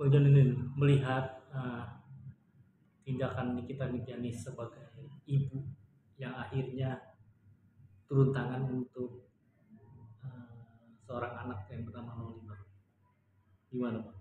Bang Joninin melihat tindakan Nikita Mirzani sebagai ibu yang akhirnya turun tangan untuk seorang anak yang bernama Loli, Bang. Gimana, Bang?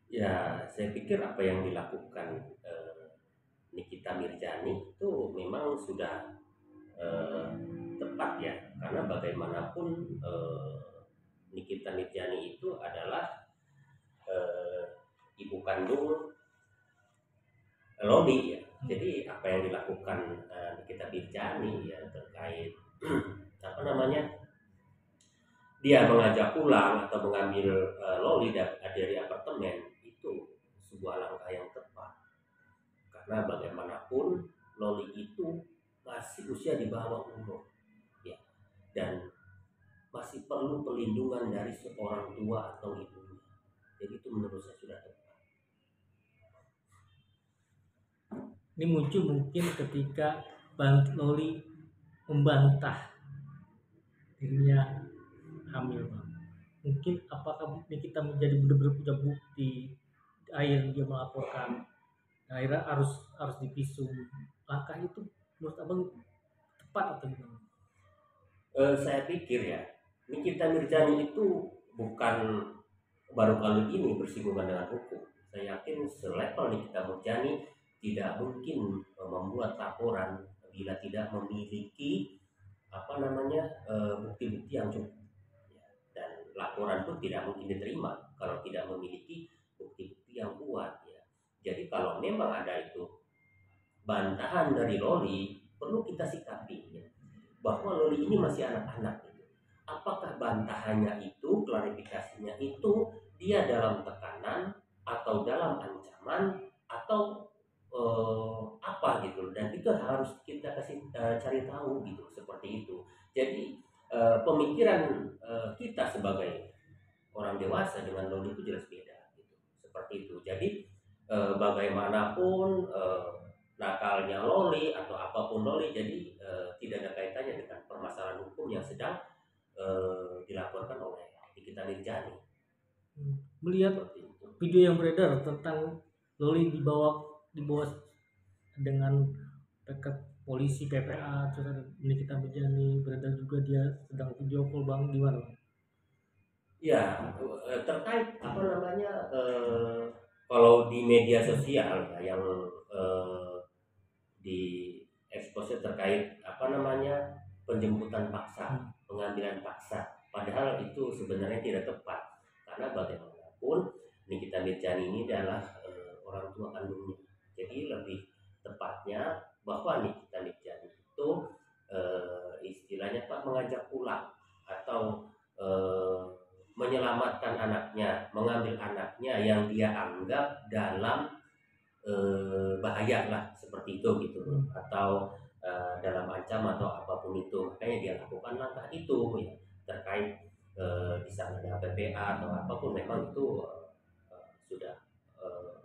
Ya, saya pikir apa yang dilakukan Nikita Mirzani itu memang sudah eh, tepat ya, karena bagaimanapun Nikita Mirzani itu adalah eh, ibu kandung Loli ya. Jadi apa yang dilakukan Nikita Mirzani ya terkait apa namanya, dia mengajak pulang atau mengambil Loli dari apartemen itu sebuah langkah yang tepat. Karena bagaimanapun Loli itu masih usia di bawah umur ya, dan masih perlu perlindungan dari seorang tua atau ibunya. Jadi itu menurut saya sudah tepat. Ini muncul mungkin ketika Loli membantah dirinya hamil, Bang. Mungkin apakah Nikita menjadi benar-benar punya bukti, akhirnya dia melaporkan, akhirnya harus divisum. Langkah itu menurut Abang tepat atau gimana? Saya pikir ya, Nikita Mirzani itu bukan baru kali ini bersinggungan dengan hukum. Saya yakin selevel Nikita Mirzani tidak mungkin membuat laporan bila tidak memiliki apa namanya bukti-bukti yang cukup. Ya, dan laporan pun tidak mungkin diterima kalau tidak memiliki bukti-bukti yang kuat ya. Jadi kalau memang ada itu bantahan dari Loli, perlu kita sikapi ya, bahwa Loli ini masih anak-anak gitu. Apakah bantahannya itu, klarifikasinya itu dia dalam tekanan atau dalam ancaman atau apa gitu, dan itu harus kita cari tahu gitu, seperti itu. Jadi pemikiran kita sebagai orang dewasa dengan Loli itu jelas beda gitu, seperti itu. Jadi bagaimanapun nakalnya Loli atau apapun Loli, jadi tidak ada kaitannya dengan permasalahan hukum yang sedang dilaporkan oleh Nikita Mirzani, Melihat seperti itu. video yang beredar tentang Loli dibawa dengan dekat polisi PPA, terus ada Nikita Mirzani beredar juga dia sedang video call, Bang, gimana, Bang? Ya, terkait apa namanya, kalau di media sosial ya, yang di expose terkait apa namanya penjemputan paksa, pengambilan paksa. Padahal itu sebenarnya tidak tepat, karena bagaimanapun Nikita Mirzani ini adalah orang tua kandungnya. Jadi lebih tepatnya bahwa Nikita Mirzani itu istilahnya Pak mengajak pulang atau eh, menyelamatkan anaknya, mengambil anaknya yang dia anggap dalam bahaya lah, seperti itu gitu, atau dalam ancam atau apapun itu, makanya dia lakukan langkah itu ya, terkait di sana ada PPA atau apapun, memang itu sudah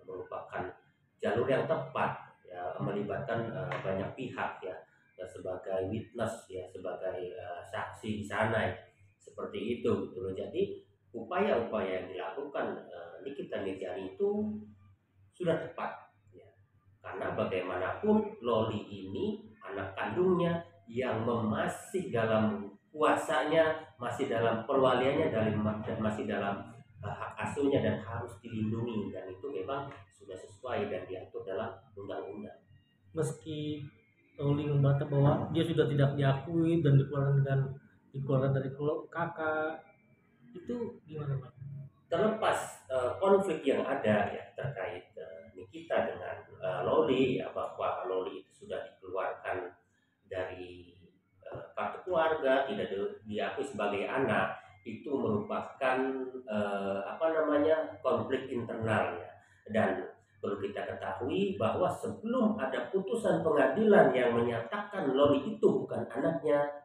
merupakan jalur yang tepat ya, melibatkan banyak pihak ya, sebagai witness ya, sebagai saksi di sana ya, seperti itu gitu loh. Jadi upaya-upaya yang dilakukan Nikita Mirzani itu sudah tepat ya. Karena bagaimanapun Loli ini anak kandungnya yang masih dalam kuasanya, masih dalam perwaliannya, dan masih dalam hak asuhnya, dan harus dilindungi, dan itu memang sudah sesuai dan diatur dalam undang-undang. Meski Loli membantah bahwa dia sudah tidak diakui dan dikeluarkan dari kakak, itu gimana, Bang? Terlepas konflik yang ada ya terkait Nikita dengan Loli ya, bahwa Loli itu sudah dikeluarkan dari kartu keluarga, tidak diakui sebagai anak, itu merupakan apa namanya konflik internal ya. Dan perlu kita ketahui bahwa sebelum ada putusan pengadilan yang menyatakan Loli itu bukan anaknya,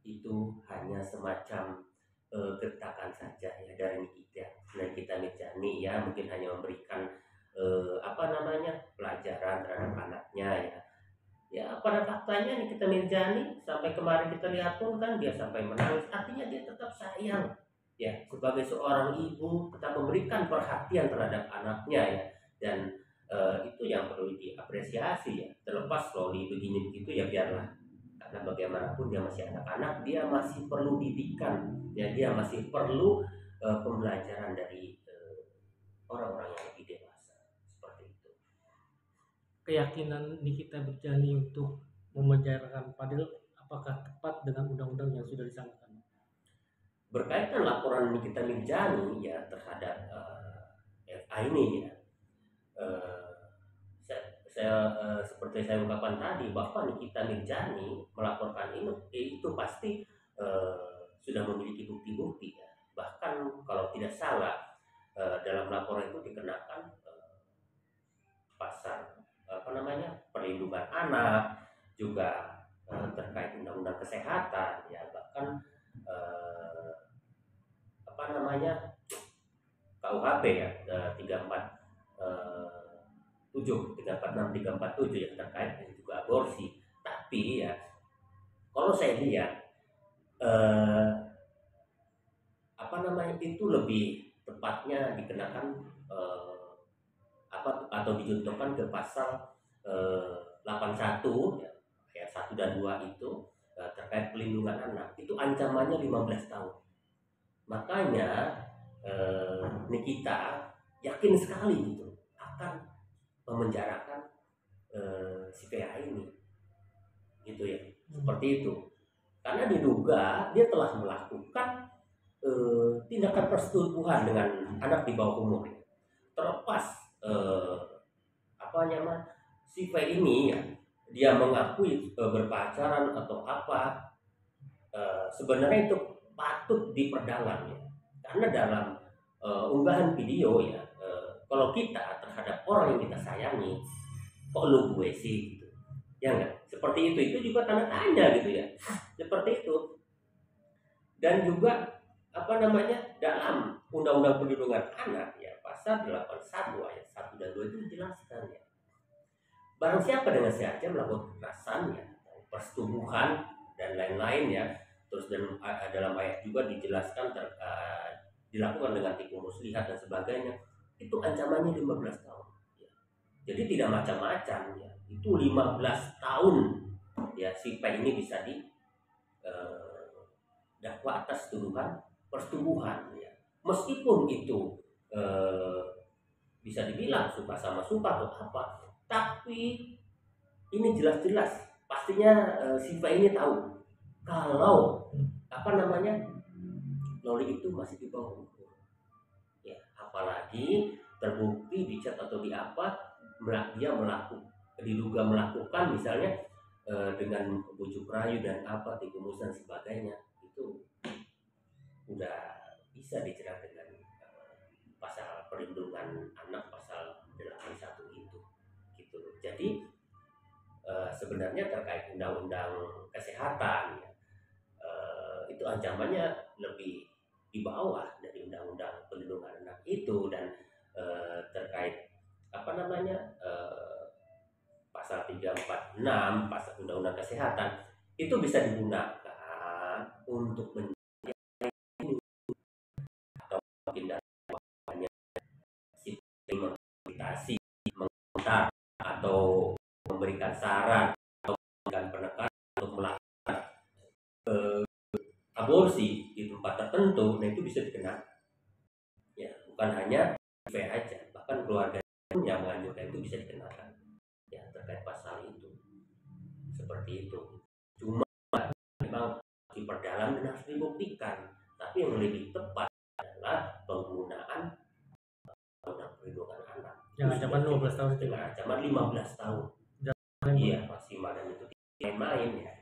itu hanya semacam gertakan saja ya dari Nikita Mirzani ya, mungkin hanya memberikan apa namanya pelajaran terhadap anaknya ya. Ya pada faktanya Nikita Mirzani sampai kemarin kita lihat pun kan dia sampai menangis, artinya dia tetap sayang ya, sebagai seorang ibu tetap memberikan perhatian terhadap anaknya ya, dan itu yang perlu diapresiasi ya. Terlepas loli begini begitu ya biarlah, karena bagaimanapun dia masih anak-anak, dia masih perlu didikan ya, dia masih perlu pembelajaran dari orang-orang yang lebih dewasa seperti itu. Keyakinan Nikita Mirjani untuk memenjarakan Fadil apakah tepat dengan undang-undang yang sudah disahkan? Berkaitan laporan Nikita Mirjani ya terhadap FA ini ya, seperti saya ungkapkan tadi bahwa Nikita Mirjani melaporkan ini itu pasti sudah memiliki bukti-bukti ya. Bahkan kalau tidak salah dalam laporan itu dikenakan pasal perlindungan anak, juga terkait undang-undang kesehatan ya, bahkan KUHP ya 346 yang terkait dengan juga aborsi. Tapi ya kalau saya lihat itu lebih tepatnya dikenakan atau dijunturkan ke pasal 81 ya, ayat 1 dan 2 itu terkait pelindungan anak, itu ancamannya 15 tahun. Makanya Nikita yakin sekali gitu akan memenjarakan si PA ini gitu ya, seperti itu, karena diduga dia telah melakukan tindakan persetubuhan dengan anak di bawah umur. Terlepas si P ini ya, dia mengakui berpacaran atau apa, sebenarnya itu patut diperdalam ya, karena dalam unggahan video ya, kalau kita terhadap orang yang kita sayangi, kok lu gue sih gitu ya enggak, seperti itu juga tanda tanya gitu ya, seperti itu. Dan juga dalam undang-undang perlindungan anak ya, pasal 81 ayat 1 dan 2 itu dijelaskan ya, barang siapa dengan sengaja melakukan kekerasan ya, persetubuhan dan lain-lain ya. Terus dalam ayat juga dijelaskan dilakukan dengan tipu muslihat dan sebagainya, itu ancamannya 15 tahun ya. Jadi tidak macam-macam ya, itu 15 tahun ya si P ini bisa dakwa atas tuduhan persetubuhan ya. Meskipun itu bisa dibilang suka sama suka atau apa, tapi ini jelas-jelas pastinya si P ini tahu kalau Loli itu masih di bawah umur ya, apalagi terbukti di chat atau di apa dia diduga melakukan misalnya dengan bujuk rayu dan apa, tipu muslihat dan sebagainya, itu udah bisa dijerat dengan pasal perlindungan anak pasal 81 itu gitu. Jadi sebenarnya terkait undang-undang kesehatan ya, itu ancamannya lebih di bawah dari undang-undang perlindungan anak itu. Dan terkait pasal 346 pasal undang-undang kesehatan itu bisa digunakan untuk menginterpretasi, mengomentar atau memberikan saran atau memberikan penekanan untuk melakukan aborsi di tempat tertentu, nah itu bisa dikenakan ya, bukan hanya V aja, bahkan keluarga yang menganjurkan itu bisa dikenakan ya terkait pasal itu, seperti itu. Cuma memang diperdalam dan harus dibuktikan, tapi yang lebih tepat adalah penggunaan undang perlindungan anak yang ancaman 12 tahun itu, dengan ancaman 15 tahun. Iya, maksimal, dan itu tidak main ya.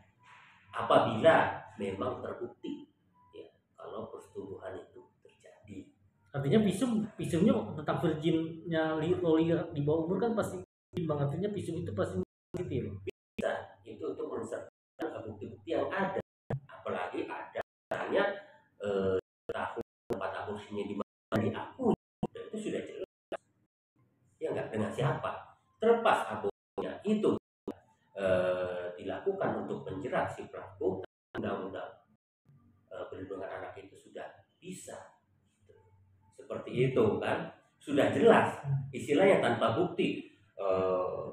Apabila memang terbukti ya kalau persetubuhan itu terjadi. Artinya visumnya tentang virginnya Loli di bawah umur kan pasti bang, artinya visum itu pasti gitu ya. Bisa itu untuk mensertakan bukti-bukti yang ada, apalagi ada misalnya tahun tempat aborsinya di mana diakui, dan itu sudah jelas ya enggak, dengan siapa, terlepas aborsinya itu dilakukan untuk menjerat si pelaku, undang-undang perlindungan anak itu sudah bisa seperti itu kan, sudah jelas istilahnya tanpa bukti,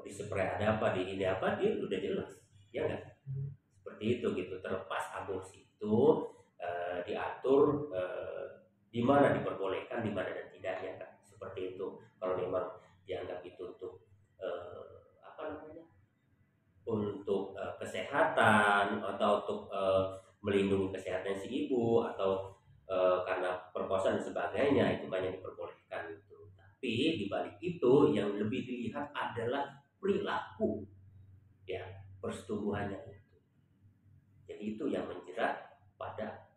di spray ada apa, di ini apa, dia udah jelas, ya nggak? Seperti itu gitu. Terlepas aborsi itu diatur di mana diperbolehkan, di mana dan tidaknya kan, seperti itu. Kalau memang dianggap itu untuk apa namanya, untuk kesehatan atau untuk melindungi kesehatan si ibu, atau karena perkosaan dan sebagainya, itu banyak diperbolehkan itu. Tapi di balik itu yang lebih dilihat adalah perilaku, ya, persetubuhannya itu. Jadi itu yang menjerat pada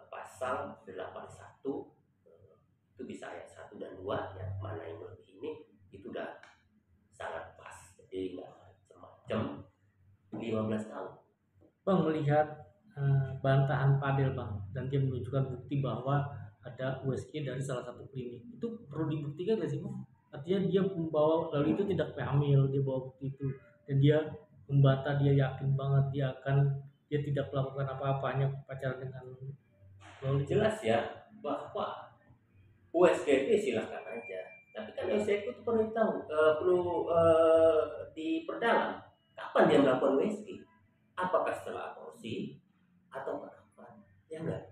pasal 81, itu bisa ayat 1 dan 2, yang mana yang lebih ini itu udah sangat pas. Jadi nggak macam-macam 15 tahun. Bang melihat bantahan Padel Bang, dan dia menunjukkan bukti bahwa ada USG dari salah satu klinik, itu perlu dibuktikan nggak sih Bang? Artinya dia membawa, lalu itu tidak hamil, dia bawa bukti itu, dan dia membantah, dia yakin banget dia tidak melakukan apa-apa, hanya pacaran dengan Loli. Jelas ya bahwa USG silahkan aja, tapi kan USG itu perlu tahu, perlu diperdalam kapan dia melakukan USG. Apakah setelah aborsi atau kapan? Ya enggak?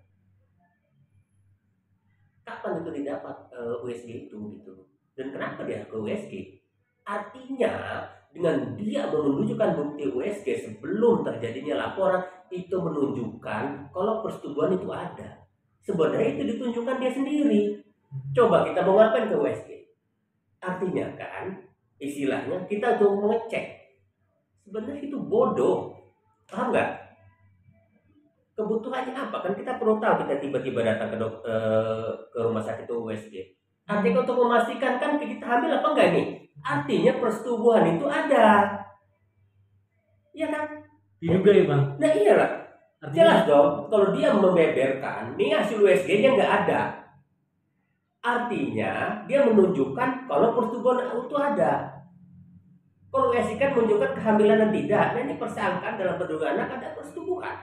Kapan itu didapat USG itu gitu? Dan kenapa dia ke USG? Artinya dengan dia menunjukkan bukti USG sebelum terjadinya laporan, itu menunjukkan kalau persetubuhan itu ada. Sebenarnya itu ditunjukkan dia sendiri. Coba kita mau ngapain ke USG? Artinya kan, istilahnya kita untuk mengecek. Sebenarnya itu bodoh. Paham nggak? Kebutuhannya apa? Kan kita perlu tahu, kita tiba-tiba datang ke rumah sakit USG. Artinya untuk memastikan kan kita hamil apa enggak nih? Artinya persetubuhan itu ada. Iya kan? Diduga ya Bang? Nah iyalah. Artinya, Jelas dong, kalau dia membeberkan, nih hasil USG-nya nggak ada. Artinya dia menunjukkan kalau persetubuhan itu ada. Kalau USG kan menunjukkan kehamilan dan tidak. Nah ini persangkaan dalam perdugaan anak ada persetubuhan.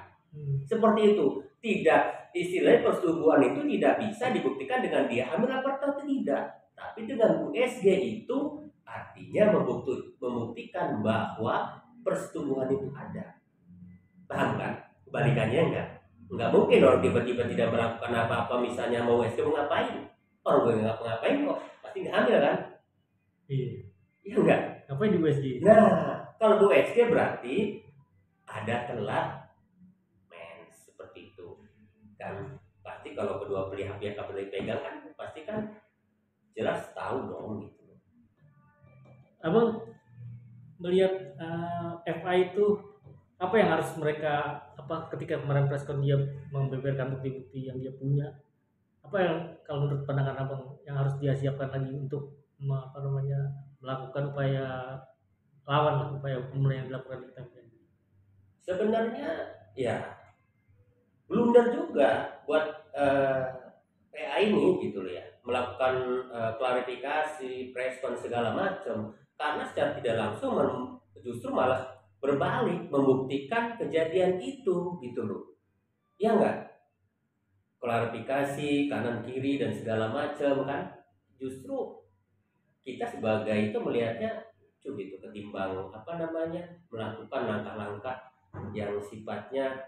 Seperti itu. Tidak, istilahnya persetubuhan itu tidak bisa dibuktikan dengan dia hamil atau tidak. Tapi dengan USG itu artinya membuktikan bahwa persetubuhan itu ada. Paham kan? Kebalikannya enggak mungkin orang tiba-tiba tidak melakukan apa-apa, misalnya mau USG mau ngapain? Orang gue nggak ngapain kok, pasti nggak hamil kan? iya. Iya enggak? Ngapain di USG? Nah, kalau USG berarti ada telat mens, seperti itu. Dan pasti kalau kedua pihak pegang kan pasti kan jelas tahu dong gitu. Abang melihat FA itu apa yang harus mereka, ketika kemarin preskon dia membeberkan bukti-bukti yang dia punya, apa yang kalau menurut pandangan abang yang harus dia siapkan lagi untuk melakukan upaya hukum yang dilakukan di TPN? Sebenarnya ya blunder juga buat PA ini gitu loh ya, melakukan klarifikasi, preskon segala macam, karena secara tidak langsung justru malah berbalik membuktikan kejadian itu gitu loh, ya enggak? Klarifikasi kanan kiri dan segala macam kan, justru kita sebagai itu melihatnya gitu, ketimbang melakukan langkah-langkah yang sifatnya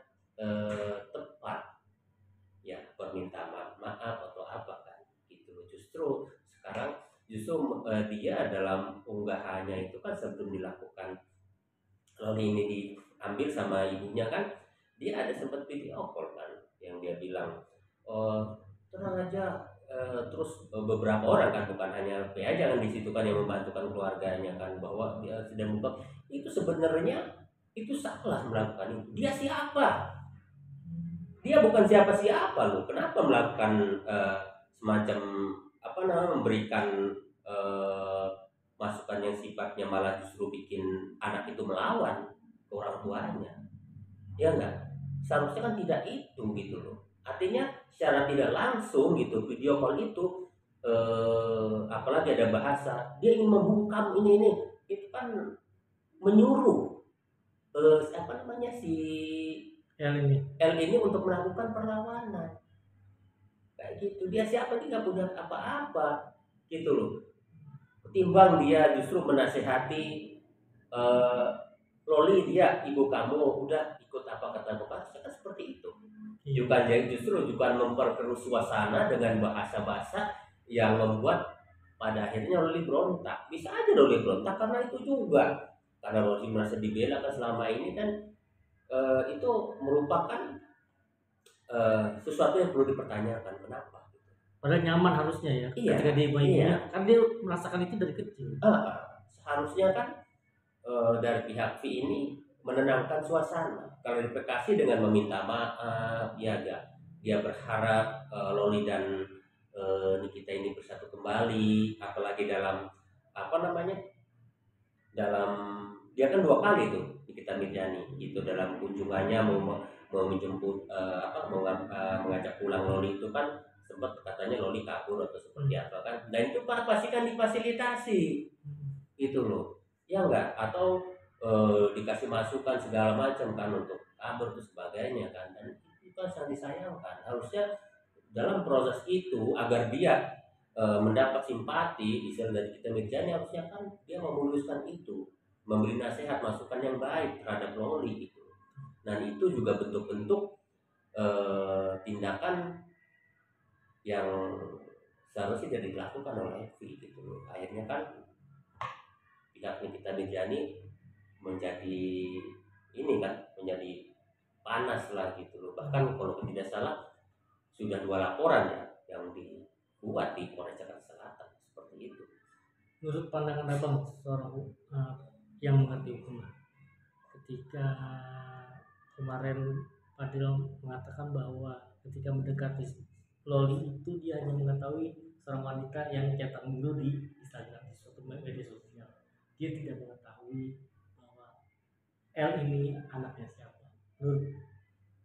tepat, ya perminta maaf atau apa kan gitu. Justru sekarang dia dalam unggahannya itu kan sebelum dilakukan, kalau ini diambil sama ibunya kan, dia ada sempat video call kan yang dia bilang, tenang aja. Terus beberapa orang kan, bukan hanya PA jangan di situ kan yang membantukan keluarganya kan, bahwa dia sedang buka itu, sebenarnya itu salah melakukan itu. Dia siapa? Dia bukan siapa-siapa loh. Kenapa melakukan semacam memberikan masukan yang sifatnya malah justru bikin anak itu melawan ke orang tuanya? Ya enggak? Seharusnya kan tidak itu gitu loh. Artinya secara tidak langsung gitu, video call itu apalagi ada bahasa dia ingin membungkam ini itu kan menyuruh si L ini untuk melakukan perlawanan kayak gitu. Dia siapa, dia nggak punya apa-apa gitu loh. Ketimbang dia justru menasehati, eh, Loli, dia ibu kamu, udah ikut apa kata bapak, kan seperti itu. Iya. Bukan, jadi justru bukan memperkeruh suasana dengan bahasa-bahasa yang membuat pada akhirnya Loli berontak. Bisa aja Loli berontak karena itu juga, karena Loli merasa dibela kan selama ini kan. Itu merupakan sesuatu yang perlu dipertanyakan, kenapa. Padahal nyaman harusnya ya Iya, ketika dia iya. ibunya, kan dia merasakan itu dari kecil. Seharusnya kan dari pihak V ini menenangkan suasana, klarifikasi dengan meminta maaf, ya gak? Dia berharap Loli dan Nikita ini bersatu kembali, apalagi dalam apa namanya, dalam dia kan 2 kali tuh Nikita Mirjani itu dalam kunjungannya mau menjemput, mengajak pulang Loli itu kan sempat katanya Loli kabur atau seperti apa kan, dan itu pasti kan difasilitasi itu loh, ya enggak, atau dikasih masukan segala macam kan untuk kabur dan sebagainya kan, dan itu kan sangat disayangkan. Harusnya dalam proses itu agar dia mendapat simpati istilah dari kita Mirjani, harusnya kan dia memuluskan itu, memberi nasihat masukan yang baik terhadap Loli gitu. Dan itu juga bentuk-bentuk tindakan yang seharusnya tidak dilakukan oleh Evi gitu loh. Akhirnya kan pihak Nikita Mirjani menjadi ini kan, menjadi panas lah gitu loh. Bahkan kalau tidak salah sudah 2 laporan ya yang dibuat di Polres Jakarta Selatan seperti itu. Menurut pandangan abang seorang yang mengerti hukum, ketika kemarin Fadil mengatakan bahwa ketika mendekati Loli itu dia hanya mengetahui seorang wanita yang cetak dulu di Instagram, di suatu media sosial, dia tidak mengetahui bahwa L ini anaknya siapa. Menurut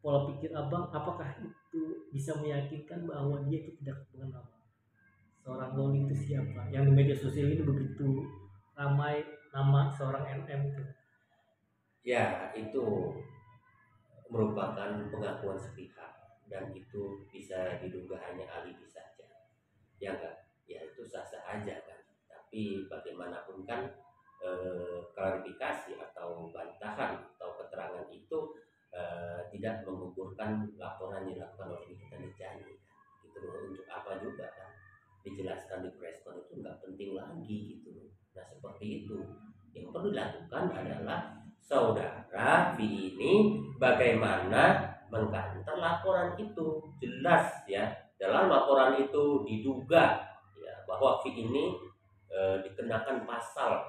pola pikir abang, apakah itu bisa meyakinkan bahwa dia itu tidak mengenal seorang Loli itu siapa, yang di media sosial ini begitu ramai nama seorang NM itu? Ya, itu merupakan pengakuan sepihak dan itu bisa diduga hanya alibi saja. Ya enggak? Ya itu sah-sah aja kan. Tapi bagaimanapun kan klarifikasi atau bantahan atau keterangan itu tidak menggugurkan laporan yang dilakukan oleh Nikita Mirjani. Gitu loh, untuk apa juga kan dijelaskan di preskon itu nggak penting lagi gitu loh. Nah seperti itu, yang perlu dilakukan adalah saudara V ini bagaimana mengkantor laporan itu, jelas ya dalam laporan itu diduga ya bahwa V ini dikenakan pasal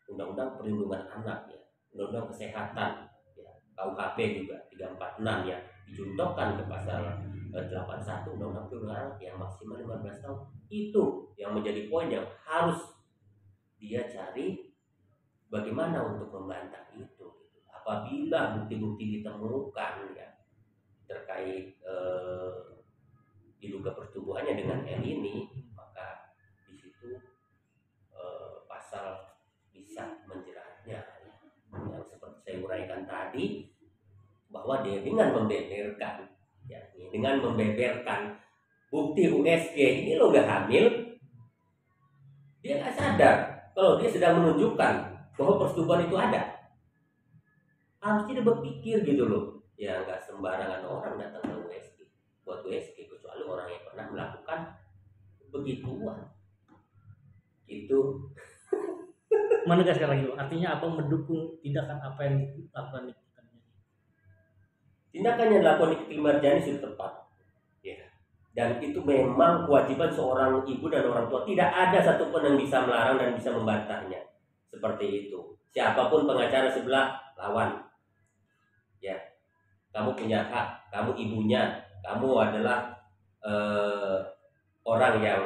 Undang-Undang Perlindungan Anak ya, Undang-Undang Kesehatan ya, KUHP juga 346 ya, dicontohkan ke pasal 81 Undang-Undang Perlindungan Anak yang maksimal 15 tahun. Itu yang menjadi poin yang harus dia cari bagaimana untuk membantah itu. Apabila bukti-bukti ditemukan ya terkait diduga pertubuhannya dengan L ini, maka di situ pasal bisa menjeratnya ya. Yang seperti saya uraikan tadi, bahwa dia dengan membeberkan ya, dengan membeberkan bukti USG ini lo gak hamil, dia nggak sadar kalau dia sedang menunjukkan bahwa persetubuhan itu ada. Harusnya dia berpikir gitu loh, ya nggak sembarangan orang datang ke USG buat USG, kecuali orang yang pernah melakukan begituan itu. Menegaskan lagi, artinya abang mendukung tindakan apa yang dilakukan Nikita Mirjani? Tindakan yang dilakukan Nikita Mirjani sudah tepat ya, dan itu memang kewajiban seorang ibu dan orang tua. Tidak ada satupun yang bisa melarang dan bisa membantahnya seperti itu. Siapapun pengacara sebelah lawan ya, kamu punya hak, kamu ibunya, kamu adalah orang yang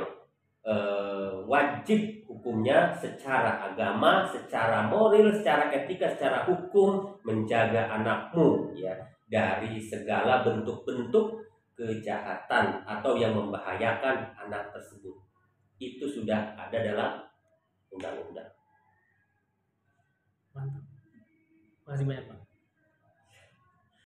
wajib hukumnya secara agama, secara moral, secara etika, secara hukum menjaga anakmu ya dari segala bentuk-bentuk kejahatan atau yang membahayakan anak tersebut. Itu sudah ada dalam undang-undang. Mantap. Makasih banyak Pak.